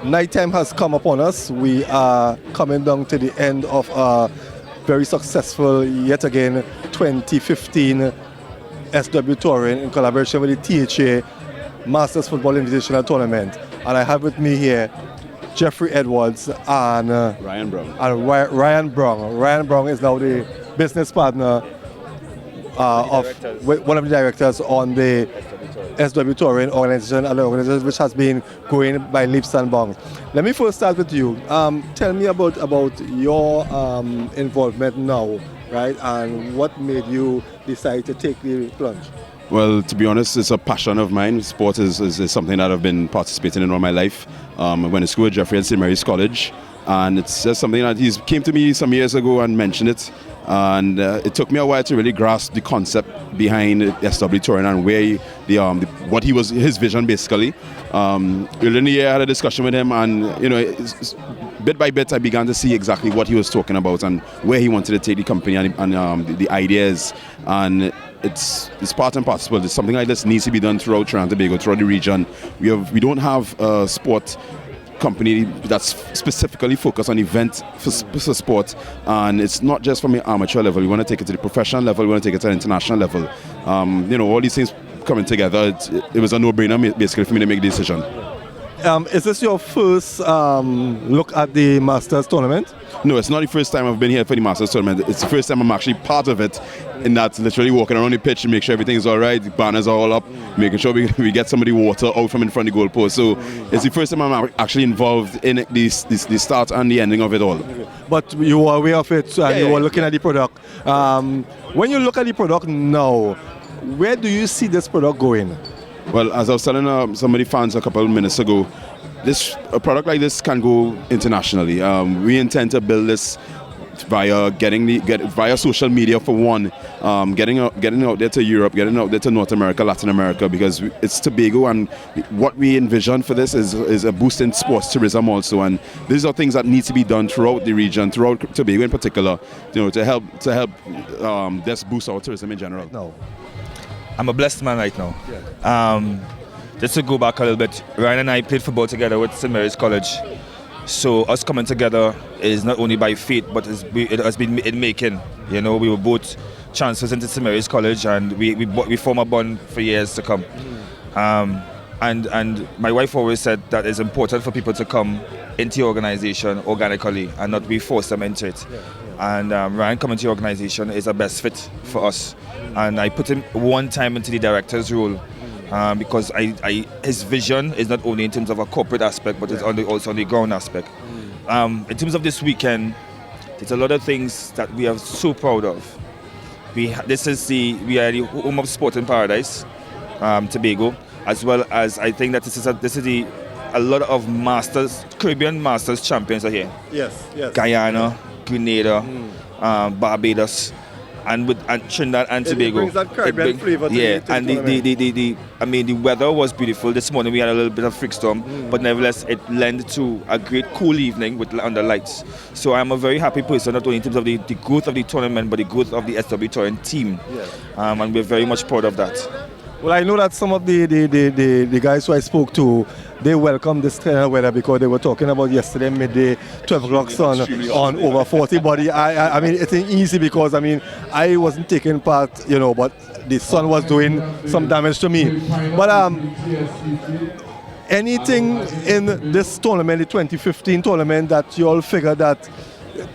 Nighttime has come upon us. We are coming down to the end of a very successful, yet again, 2015 SW Touring in collaboration with the THA Masters Football Invitational Tournament. And I have with me here Jeffrey Edwards and Ryan Brown. Ryan Brown. Ryan Brown is now the business partner of one of the directors on the SW Touring organization, an organization which has been going by leaps and bounds. Let me first start with you. Tell me about your involvement now, right? And what made you decide to take the plunge? Well, to be honest, it's a passion of mine. Sport is something that I've been participating in all my life. I went to school at Jeffrey at St. Mary's College, and it's just something that he came to me some years ago and mentioned it. And it took me a while to really grasp the concept behind SW Touring and where what his vision basically. Earlier in the year, I had a discussion with him, and bit by bit, I began to see exactly what he was talking about and where he wanted to take the company and the ideas. And it's part and parcel. It's something like this needs to be done throughout Trinidad and Tobago, throughout the region. We don't have a sport company that's specifically focused on events for sport, and it's not just from the amateur level. We want to take it to the professional level. We want to take it to the international level. All these things coming together. It was a no-brainer basically for me to make the decision. Is this your first look at the Masters tournament? No, it's not the first time I've been here for the Masters tournament. It's the first time I'm actually part of it, and that's literally walking around the pitch and make sure everything's all right, the banners are all up, making sure we get some of the water out from in front of the goalpost. So it's the first time I'm actually involved in the start and the ending of it all. But you were aware of it and you were looking at the product. When you look at the product now, where do you see this product going? Well, as I was telling some of the fans a couple of minutes ago, a product like this can go internationally. We intend to build this via via social media for one, getting out there to Europe, getting out there to North America, Latin America, because it's Tobago, and what we envision for this is a boost in sports tourism also, and these are things that need to be done throughout the region, throughout Tobago in particular, to help just boost our tourism in general. No. I'm a blessed man right now. Just to go back a little bit, Ryan and I played football together with St. Mary's College. So us coming together is not only by fate, but it has been in making. We were both transfers into St. Mary's College, and we form a bond for years to come. And my wife always said that it's important for people to come into the organization organically and not we force them into it. And Ryan coming to the organization is the best fit for us. And I put him one time into the director's role because his vision is not only in terms of a corporate aspect, but it's also on the ground aspect. In terms of this weekend, there's a lot of things that we are so proud of. We are the home of sport in paradise, Tobago, as well as I think that this is a lot of Caribbean Masters champions are here. Yes. Guyana, Grenada, Barbados, and Trinidad and Tobago. It brings that Caribbean flavor to the and the weather was beautiful. This morning we had a little bit of freak storm, but nevertheless it led to a great cool evening under lights. So I'm a very happy person, not only in terms of the growth of the tournament, but the growth of the SW Touring team. And we're very much proud of that. Well, I know that some of the guys who I spoke to, they welcome this kind of weather because they were talking about yesterday midday, 12 o'clock sun on over 40. But I mean, it's easy because I wasn't taking part, but the sun was doing some damage to me. But anything in this tournament, the 2015 tournament, that you all figured that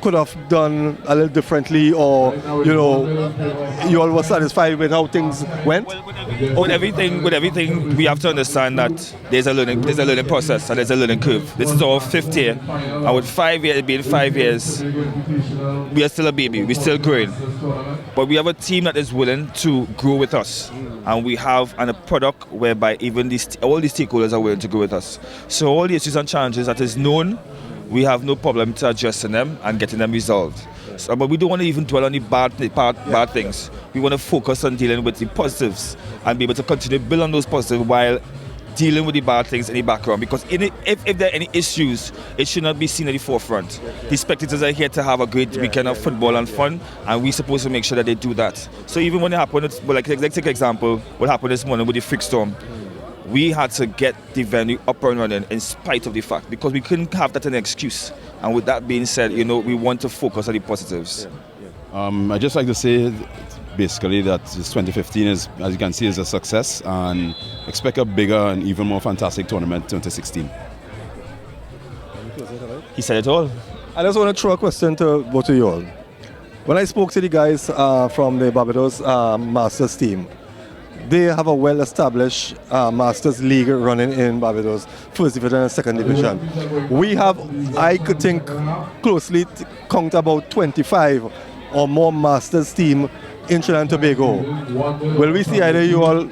could have done a little differently, or you all were satisfied with how things went? With everything, we have to understand that there's a learning process and there's a learning curve. This is our 5th year, and with 5 years being 5 years, we are still a baby. We're still growing, but we have a team that is willing to grow with us, and we have a product whereby even all the stakeholders are willing to grow with us. So all the issues and challenges that is known, we have no problem to addressing them and getting them resolved. So, but we don't want to even dwell on the bad things. We want to focus on dealing with the positives and be able to continue to build on those positives while dealing with the bad things in the background. Because if there are any issues, it should not be seen at the forefront. The spectators are here to have a great weekend of football and fun, and we're supposed to make sure that they do that. So even when it happened, let's take example, what happened this morning with the freak storm. we had to get the venue up and running in spite of the fact, because we couldn't have that as an excuse. And with that being said, you know, we want to focus on the positives. I just like to say basically that this 2015 is, as you can see, is a success, and expect a bigger and even more fantastic tournament 2016. He said it all. I just want to throw a question to both of you all. When I spoke to the guys from the Barbados Masters team, they have a well-established Masters League running in Barbados, first division and second division. We have, I could think, closely count about 25 or more Masters team in Trinidad and Tobago. Will we see either you all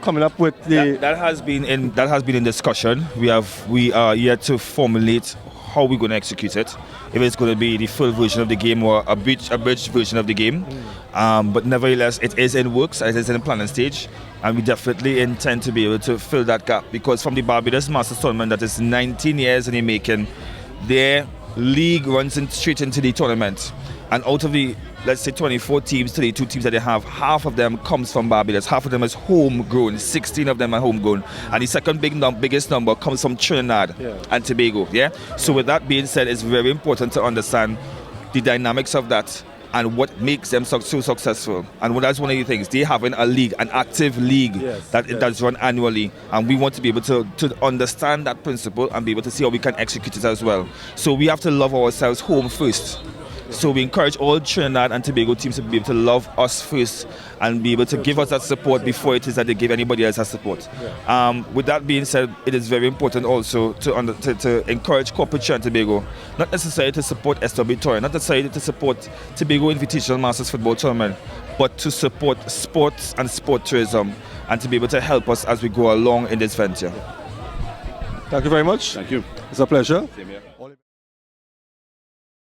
coming up with the... That has been in discussion. We are yet to formulate how we're going to execute it. If it's going to be the full version of the game or a abridged version of the game. But nevertheless, it is in works, it is in the planning stage, and we definitely intend to be able to fill that gap, because from the Barbados Masters Tournament that is 19 years in the making, their league runs straight into the tournament. And out of the, let's say, 24 teams, 32 teams that they have, half of them comes from Barbados, half of them is homegrown, 16 of them are homegrown, and the second biggest number comes from Trinidad and Tobago. So with that being said, it's very important to understand the dynamics of that and what makes them so successful. And that's one of the things. They have a league, an active league that's run annually, and we want to be able to understand that principle and be able to see how we can execute it as well. So we have to love ourselves home first. So we encourage all Trinidad and Tobago teams to be able to love us first and be able to give us that support before it is that they give anybody else that support. With that being said, it is very important also to encourage corporate Trinidad and Tobago, not necessarily to support SW Touring, not necessarily to support Tobago Invitational Masters Football Tournament, but to support sports and sport tourism, and to be able to help us as we go along in this venture. Thank you very much. Thank you. It's a pleasure. Same here.